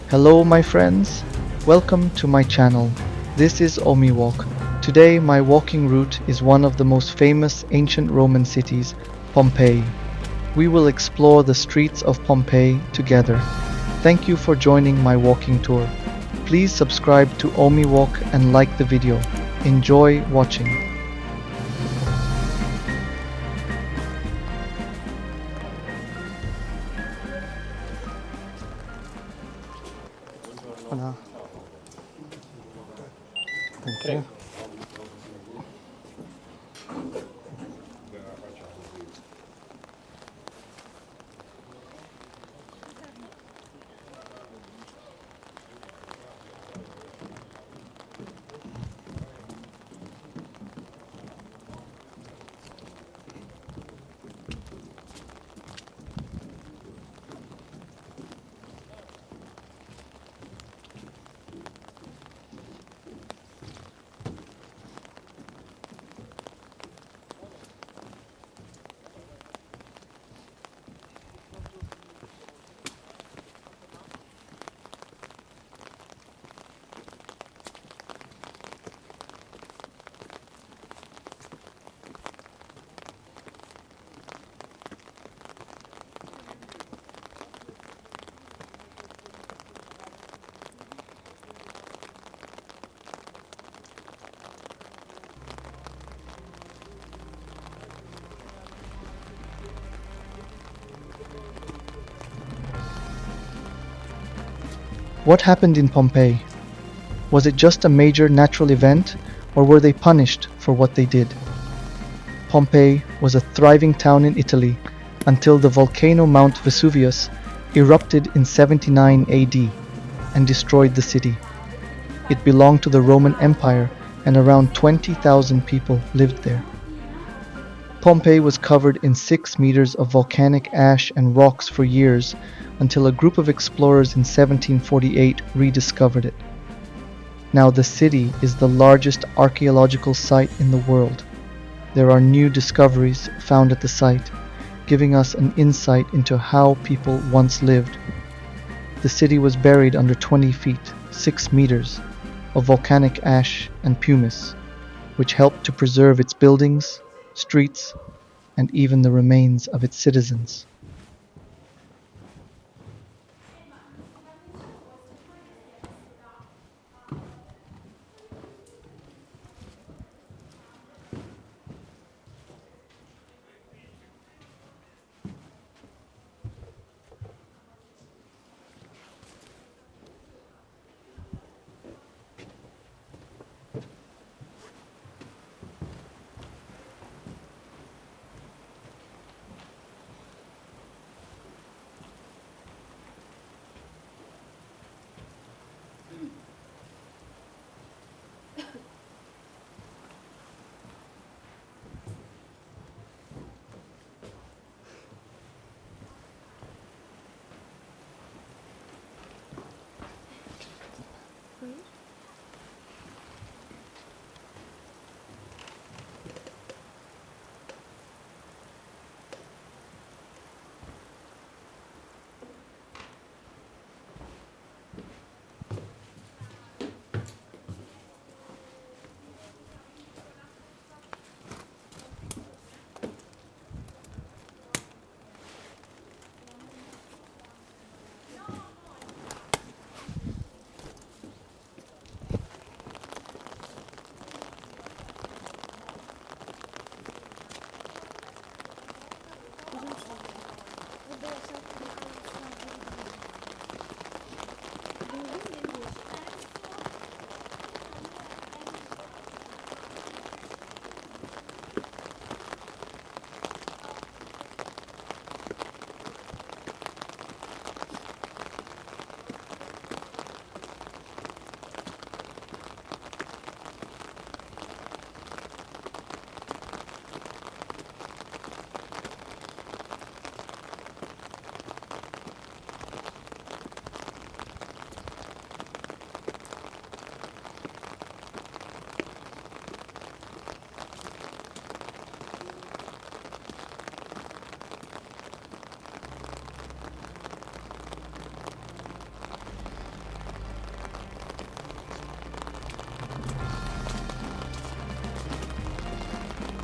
Hello my friends, welcome to my channel. This is Omiwalk. Today my walking route is one of the most famous ancient Roman cities, Pompeii. We will explore the streets of Pompeii together. Thank you for joining my walking tour. Please subscribe to Omiwalk and like the video. Enjoy watching. Hola. Thank you. What happened in Pompeii? Was it just a major natural event, or were they punished for what they did? Pompeii was a thriving town in Italy until the volcano Mount Vesuvius erupted in 79 AD and destroyed the city. It belonged to the Roman Empire and around 20,000 people lived there. Pompeii was covered in 6 meters of volcanic ash and rocks for years until a group of explorers in 1748 rediscovered it. Now the city is the largest archaeological site in the world. There are new discoveries found at the site, giving us an insight into how people once lived. The city was buried under 20 feet, 6 meters, of volcanic ash and pumice, which helped to preserve its buildings, streets, and even the remains of its citizens.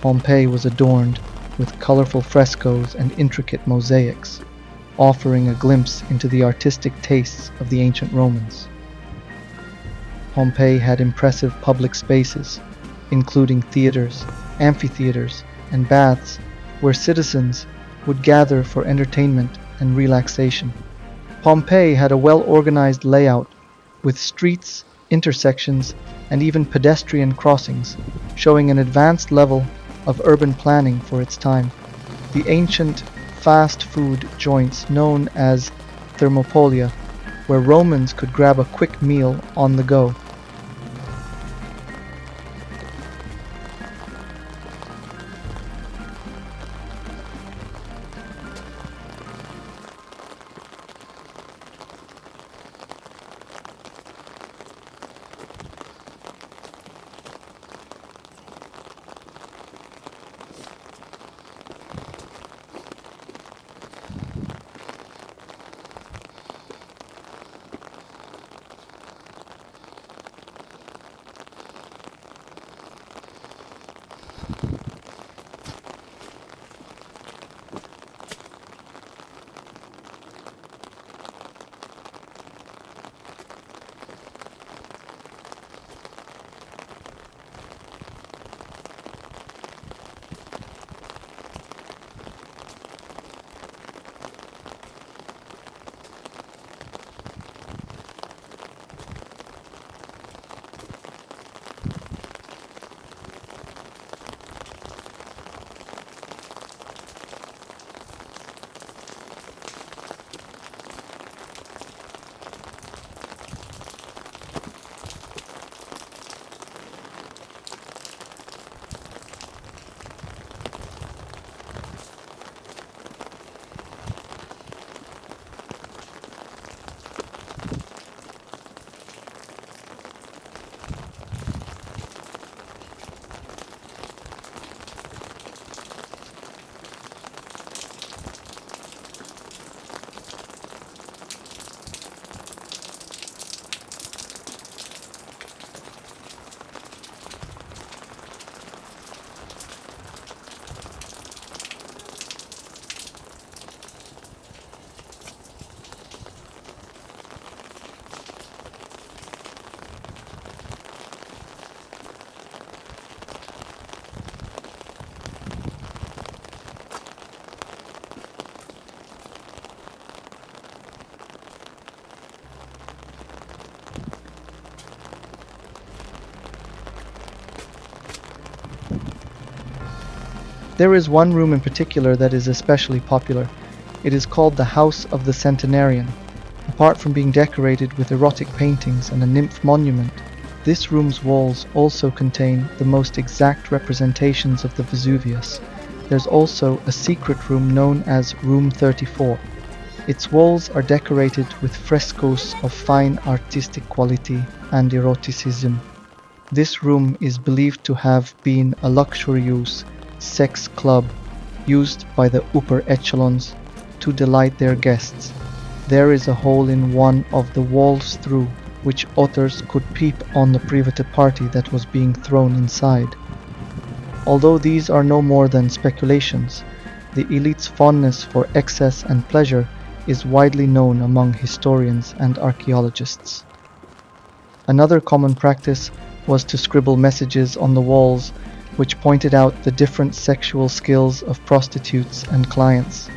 Pompeii was adorned with colorful frescoes and intricate mosaics, offering a glimpse into the artistic tastes of the ancient Romans. Pompeii had impressive public spaces, including theaters, amphitheaters, and baths, where citizens would gather for entertainment and relaxation. Pompeii had a well-organized layout with streets, intersections, and even pedestrian crossings, showing an advanced level of urban planning for its time. The ancient fast food joints known as thermopolia, where Romans could grab a quick meal on the go. There is one room in particular that is especially popular. It is called the House of the Centenarian. Apart from being decorated with erotic paintings and a nymph monument, this room's walls also contain the most exact representations of the Vesuvius. There's also a secret room known as Room 34. Its walls are decorated with frescoes of fine artistic quality and eroticism. This room is believed to have been a luxurious sex club used by the upper echelons to delight their guests. There is a hole in one of the walls through which others could peep on the private party that was being thrown inside. Although these are no more than speculations, the elite's fondness for excess and pleasure is widely known among historians and archaeologists. Another common practice was to scribble messages on the walls which pointed out the different sexual skills of prostitutes and clients.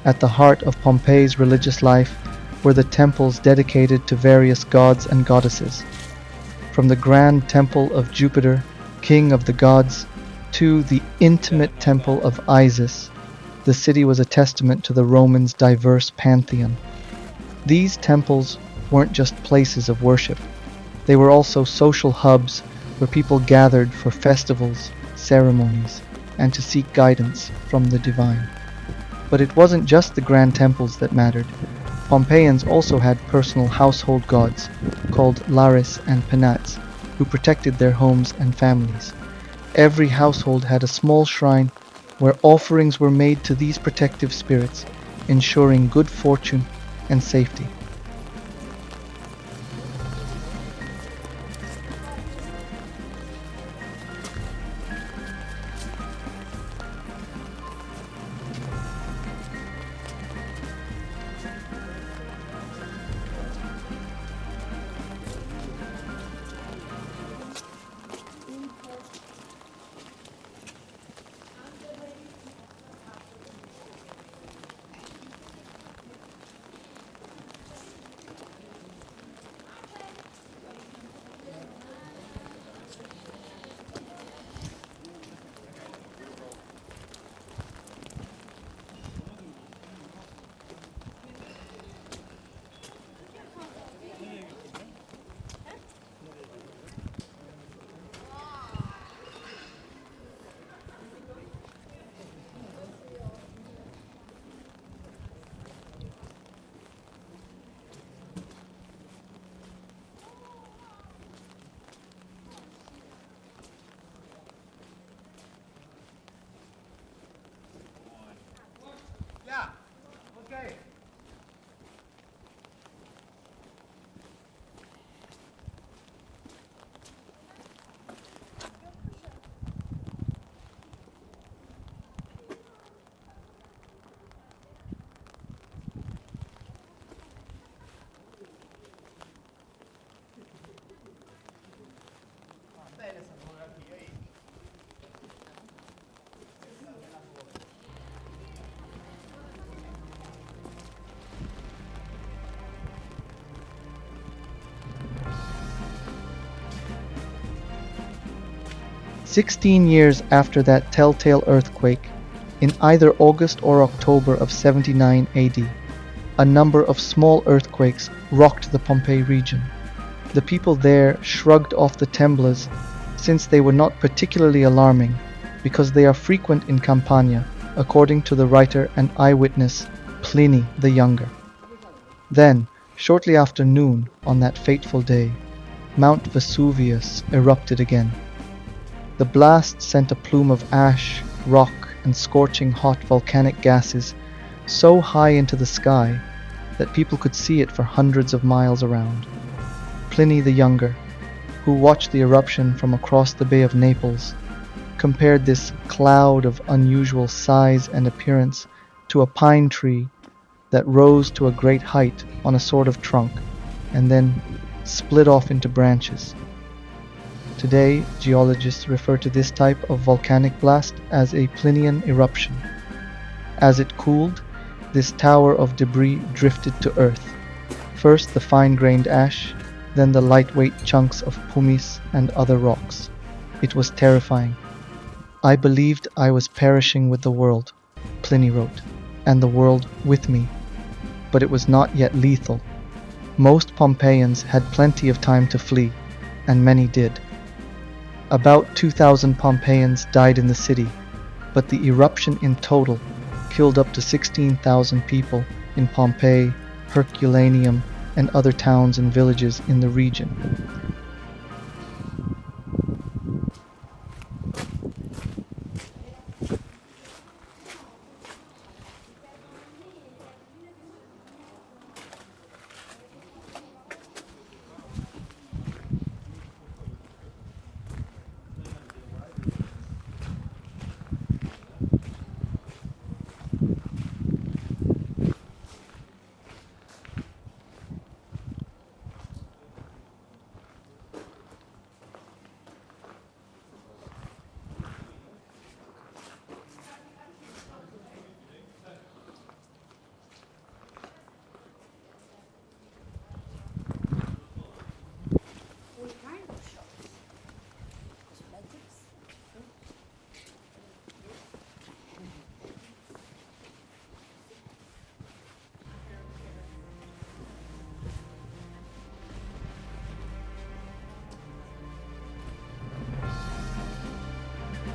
At the heart of Pompeii's religious life were the temples dedicated to various gods and goddesses. From the grand temple of Jupiter, king of the gods, to the intimate temple of Isis, the city was a testament to the Romans' diverse pantheon. These temples weren't just places of worship, they were also social hubs where people gathered for festivals, ceremonies, and to seek guidance from the divine. But it wasn't just the grand temples that mattered. Pompeians also had personal household gods, called Lares and Penates, who protected their homes and families. Every household had a small shrine where offerings were made to these protective spirits, ensuring good fortune and safety. 16 years after that telltale earthquake, in either August or October of 79 AD, a number of small earthquakes rocked the Pompeii region. The people there shrugged off the temblors since they were not particularly alarming because they are frequent in Campania, according to the writer and eyewitness Pliny the Younger. Then, shortly after noon on that fateful day, Mount Vesuvius erupted again. The blast sent a plume of ash, rock, and scorching hot volcanic gases so high into the sky that people could see it for hundreds of miles around. Pliny the Younger, who watched the eruption from across the Bay of Naples, compared this cloud of unusual size and appearance to a pine tree that rose to a great height on a sort of trunk and then split off into branches. Today, geologists refer to this type of volcanic blast as a Plinian eruption. As it cooled, this tower of debris drifted to earth. First the fine-grained ash, then the lightweight chunks of pumice and other rocks. It was terrifying. I believed I was perishing with the world, Pliny wrote, and the world with me. But it was not yet lethal. Most Pompeians had plenty of time to flee, and many did. About 2,000 Pompeians died in the city, but the eruption in total killed up to 16,000 people in Pompeii, Herculaneum, and other towns and villages in the region.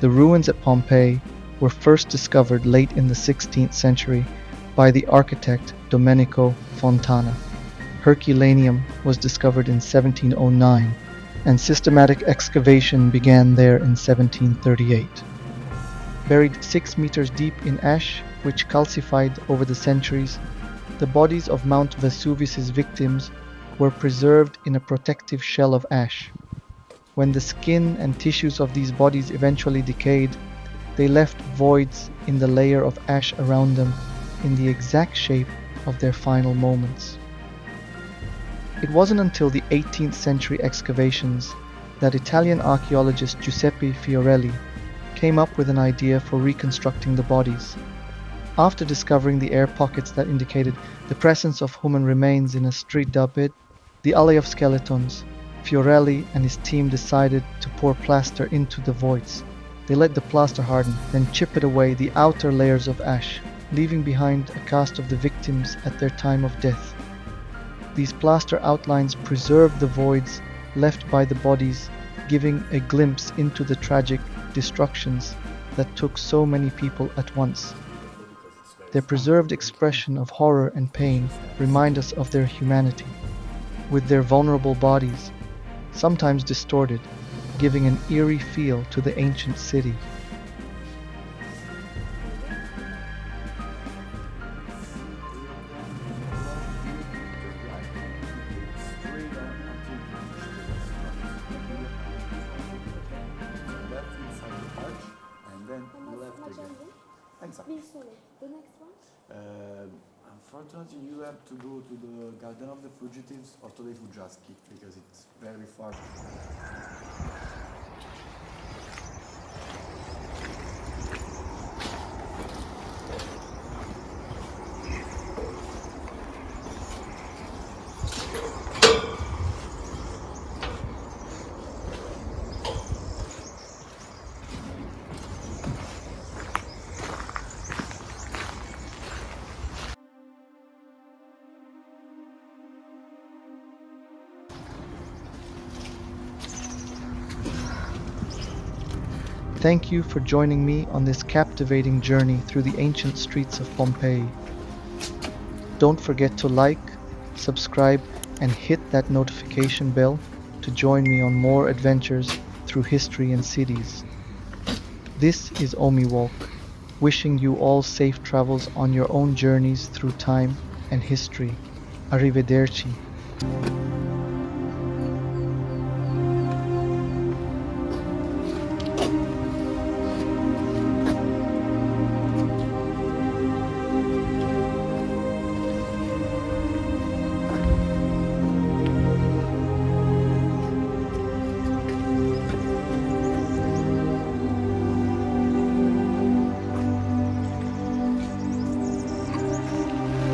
The ruins at Pompeii were first discovered late in the 16th century by the architect Domenico Fontana. Herculaneum was discovered in 1709, and systematic excavation began there in 1738. Buried 6 meters deep in ash, which calcified over the centuries, the bodies of Mount Vesuvius's victims were preserved in a protective shell of ash. When the skin and tissues of these bodies eventually decayed, they left voids in the layer of ash around them in the exact shape of their final moments. It wasn't until the 18th century excavations that Italian archaeologist Giuseppe Fiorelli came up with an idea for reconstructing the bodies. After discovering the air pockets that indicated the presence of human remains in a street dug, the Alley of Skeletons, Fiorelli and his team decided to pour plaster into the voids. They let the plaster harden, then chip it away the outer layers of ash, leaving behind a cast of the victims at their time of death. These plaster outlines preserved the voids left by the bodies, giving a glimpse into the tragic destructions that took so many people at once. Their preserved expression of horror and pain remind us of their humanity, with their vulnerable bodies, sometimes distorted, giving an eerie feel to the ancient city. The next one? Unfortunately, you have to go to the Garden of the Fugitives or to the Fuggiaschi because it's very far. Thank you for joining me on this captivating journey through the ancient streets of Pompeii. Don't forget to like, subscribe, and hit that notification bell to join me on more adventures through history and cities. This is Omiwalk, wishing you all safe travels on your own journeys through time and history. Arrivederci.